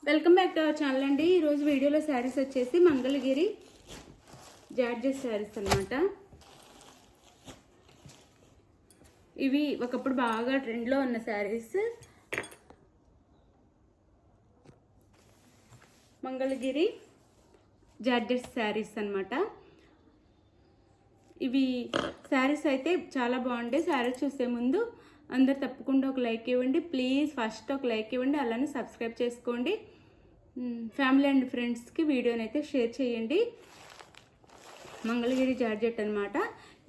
Welcome back to our channel అండి. ఈరోజు వీడియోలో శారీస్ వచ్చేసి మంగళగిరి జార్జెట్ శారీస్ అన్నమాట. ఇవి ఒకప్పుడు బాగా ట్రెండ్లో ఉన్న శారీస్. మంగళగిరి జార్జెట్ శారీస్ అన్నమాట. ఇవి శారీస్ అయితే చాలా బాగుంటాయి. శారీస్ చూసే ముందు అందరు తప్పకుండా ఒక లైక్ ఇవ్వండి ప్లీజ్. ఫస్ట్ ఒక లైక్ ఇవ్వండి, అలానే సబ్స్క్రైబ్ చేసుకోండి. ఫ్యామిలీ అండ్ ఫ్రెండ్స్కి వీడియోని అయితే షేర్ చేయండి. మంగళగిరి జార్జెట్ అనమాట.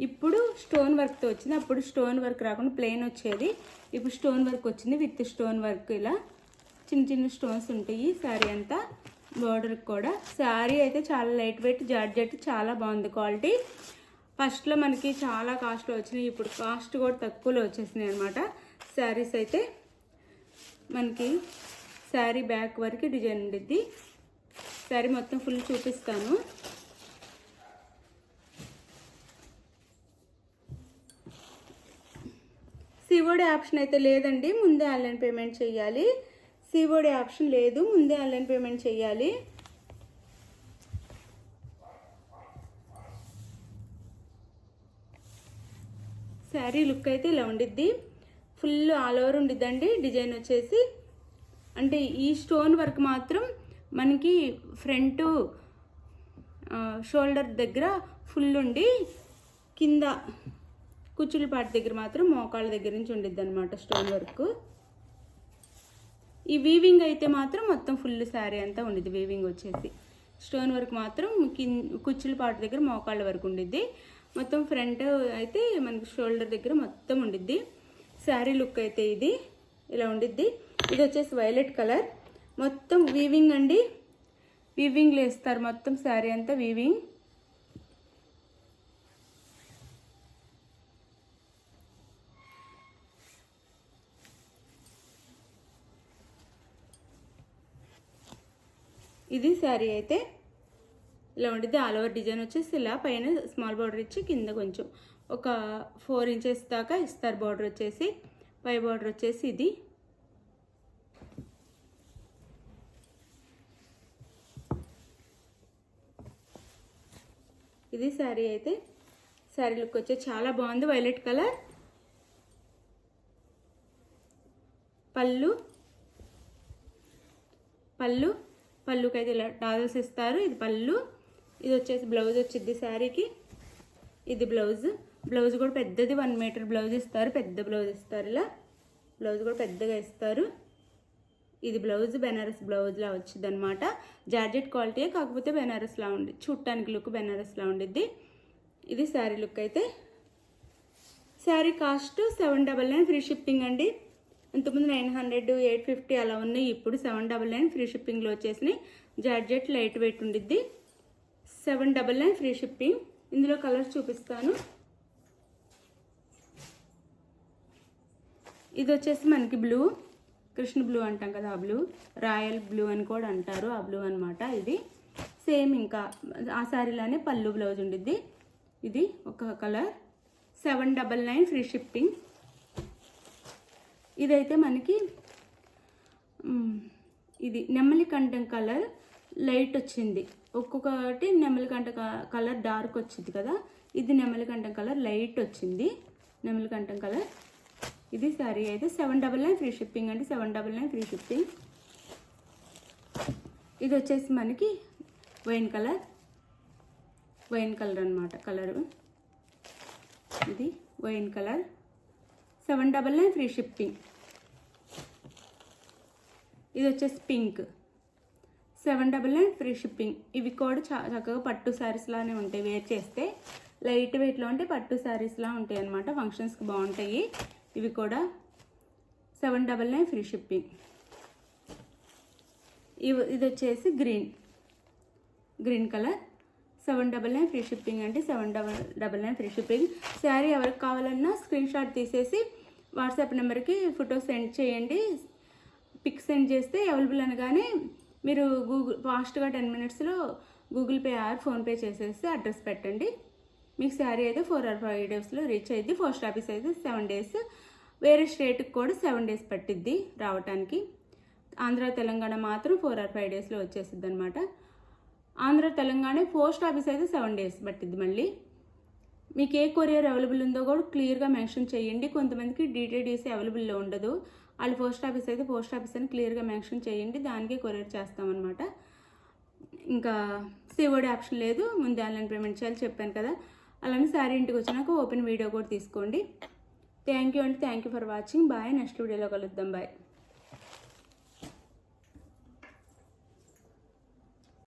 ఇప్పుడు స్టోన్ వర్క్తో వచ్చింది. అప్పుడు స్టోన్ వర్క్ రాకుండా ప్లెయిన్ వచ్చేది. ఇప్పుడు స్టోన్ వర్క్ వచ్చింది విత్ స్టోన్ వర్క్. ఇలా చిన్న చిన్న స్టోన్స్ ఉంటాయి శారీ అంతా. బార్డర్కి కూడా శారీ అయితే చాలా లైట్ వెయిట్ జార్జెట్, చాలా బాగుంది క్వాలిటీ. ఫస్ట్లో మనకి చాలా కాస్ట్లో వచ్చినాయి, ఇప్పుడు కాస్ట్ కూడా తక్కువలో వచ్చేసినాయి అనమాట. శారీస్ అయితే మనకి శారీ బ్యాక్ వరకు డిజైన్ ఉండిద్ది. శారీ మొత్తం ఫుల్ చూపిస్తాను. సిఓడి ఆప్షన్ అయితే లేదండి, ముందే ఆన్లైన్ పేమెంట్ చేయాలి. సిఓడి ఆప్షన్ లేదు, ముందే ఆన్లైన్ పేమెంట్ చేయాలి. శారీ లుక్ అయితే ఇలా ఉండిద్ది. ఫుల్ ఆల్ ఓవర్ ఉండిద్దండి డిజైన్ వచ్చేసి. అంటే ఈ స్టోన్ వర్క్ మాత్రం మనకి ఫ్రంట్ షోల్డర్ దగ్గర ఫుల్ ఉండి కింద కుచ్చుల పాటి దగ్గర మాత్రం మోకాళ్ళ దగ్గర నుంచి ఉండిద్ది అనమాట స్టోన్ వర్క్. ఈ వీవింగ్ అయితే మాత్రం మొత్తం ఫుల్ శారీ అంతా ఉండిద్ది. వీవింగ్ వచ్చేసి స్టోన్ వర్క్ మాత్రం కుచ్చుల పాటి దగ్గర మోకాళ్ళ వరకు ఉండిద్ది. మొత్తం ఫ్రంట్ అయితే మనకి షోల్డర్ దగ్గర మొత్తం ఉండిద్ది. శారీ లుక్ అయితే ఇది ఇలా ఉండిద్ది. ఇది వచ్చేసి వైలెట్ కలర్. మొత్తం వీవింగ్ అండి, వీవింగ్లో వేస్తారు మొత్తం శారీ అంతా వీవింగ్. ఇది శారీ అయితే ఇలా ఉండిద్ది. ఆల్ ఓవర్ డిజైన్ వచ్చేసి ఇలా పైన స్మాల్ బార్డర్ ఇచ్చి కింద కొంచెం ఒక 4 ఇంచెస్ దాకా ఇస్తారు బార్డర్ వచ్చేసి. పై బార్డర్ వచ్చేసి ఇది. ఇది శారీ అయితే. శారీ లుక్ వచ్చేసి చాలా బాగుంది. Violet colour. పళ్ళుకి అయితే ఇలా టాజల్స్ ఇస్తారు. ఇది పళ్ళు. ఇది వచ్చేసి బ్లౌజ్ వచ్చింది శారీకి. ఇది బ్లౌజ్ కూడా పెద్దది 1 మీటర్ బ్లౌజ్ ఇస్తారు. పెద్ద బ్లౌజ్ ఇస్తారు. ఇలా బ్లౌజ్ కూడా పెద్దగా ఇస్తారు. ఇది బ్లౌజ్ బెనారస్ బ్లౌజ్లా వచ్చింది అనమాట. జార్జెట్ క్వాలిటీ కాకపోతే బెనారస్లా ఉండి చూడటానికి లుక్ బెనారస్లా ఉండిద్ది. ఇది శారీ లుక్ అయితే. శారీ కాస్ట్ 799 ఫ్రీ షిప్పింగ్ అండి. ఇంతకుముందు 900, 850 అలా ఉన్నాయి. ఇప్పుడు 799 ఫ్రీ షిప్పింగ్లో వచ్చేసినాయి. జార్జెట్ లైట్ వెయిట్ ఉండిద్ది. 799 ఫ్రీ షిప్పింగ్. ఇందులో కలర్స్ చూపిస్తాను. ఇది వచ్చేసి మనకి బ్లూ, కృష్ణ బ్లూ అంటాం కదా, ఆ బ్లూ. రాయల్ బ్లూ అని కూడా అంటారు, ఆ బ్లూ అనమాట. ఇది సేమ్ ఇంకా ఆ శారీలోనే పళ్ళు బ్లౌజ్ ఉండిద్ది. ఇది ఒక కలర్. 799 free shipping. ఇదైతే మనకి ఇది నెమలి కంఠం కలర్ లైట్ వచ్చింది. ఒక్కొక్కటి నెమలి కంఠం కలర్ డార్క్ వచ్చింది కదా, ఇది నెమలి కంఠం కలర్ లైట్ వచ్చింది. నెమలి కంఠం కలర్. ఇది శారీ అయితే 799 ఫ్రీ షిప్పింగ్ అండి. 799 ఫ్రీ షిప్పింగ్. ఇది వచ్చేసి మనకి వైన్ కలర్ అనమాట కలరు. ఇది వైన్ కలర్. 799 free shipping. ఇది వచ్చేసి పింక్. 799 free shipping. ఇవి కూడా చక్కగా పట్టు శారీస్ లానే ఉంటాయి. వేర్ చేస్తే లైట్ వెయిట్లో ఉంటే పట్టు శారీస్లా ఉంటాయి అన్నమాట. ఫంక్షన్స్కి బాగుంటాయి. ఇవి కూడా 799 ఫ్రీ షిప్పింగ్. ఇది వచ్చేసి గ్రీన్ కలర్. 799 ఫ్రీ షిప్పింగ్ అండి. 799 ఫ్రీ షిప్పింగ్. శారీ ఎవరికి కావాలన్నా స్క్రీన్ షాట్ తీసేసి వాట్సాప్ నెంబర్కి ఫోటో సెండ్ చేయండి. పిక్ సెండ్ చేస్తే అవైలబుల్ అనగానే మీరు ఫాస్ట్గా 10 మినిట్స్లో గూగుల్ పే ఆర్ ఫోన్పే చేసేసి అడ్రస్ పెట్టండి. మీకు శారీ అయితే 4 or 5 డేస్లో రీచ్ అయ్యిద్ది. పోస్ట్ ఆఫీస్ అయితే 7 డేస్. వేరే స్టేట్కి కూడా 7 డేస్ పట్టిద్ది రావటానికి. ఆంధ్ర తెలంగాణ మాత్రం 4 or 5 డేస్లో వచ్చేసిద్ది అనమాట. ఆంధ్ర తెలంగాణ పోస్ట్ ఆఫీస్ అయితే 7 days పట్టిద్ది. మళ్ళీ మీకు ఏ కొరియర్ అవైలబుల్ ఉందో కూడా క్లియర్గా మెన్షన్ చేయండి. కొంతమందికి DTDC అవైలబుల్లో ఉండదు, వాళ్ళు పోస్ట్ ఆఫీస్ అయితే పోస్ట్ ఆఫీస్ అని క్లియర్గా మెన్షన్ చేయండి, దానికే కొరియర్ చేస్తామన్నమాట. ఇంకా COD ఆప్షన్ లేదు, ముందు ఆన్లైన్ పేమెంట్ చేయాలి చెప్పాను కదా. అలానే శారీ ఇంటికి వచ్చినాక ఓపెన్ వీడియో కూడా తీసుకోండి. థ్యాంక్ యూ అండి, thank you for watching. Bye, నెక్స్ట్ వీడియోలో కలుద్దాం. బాయ్.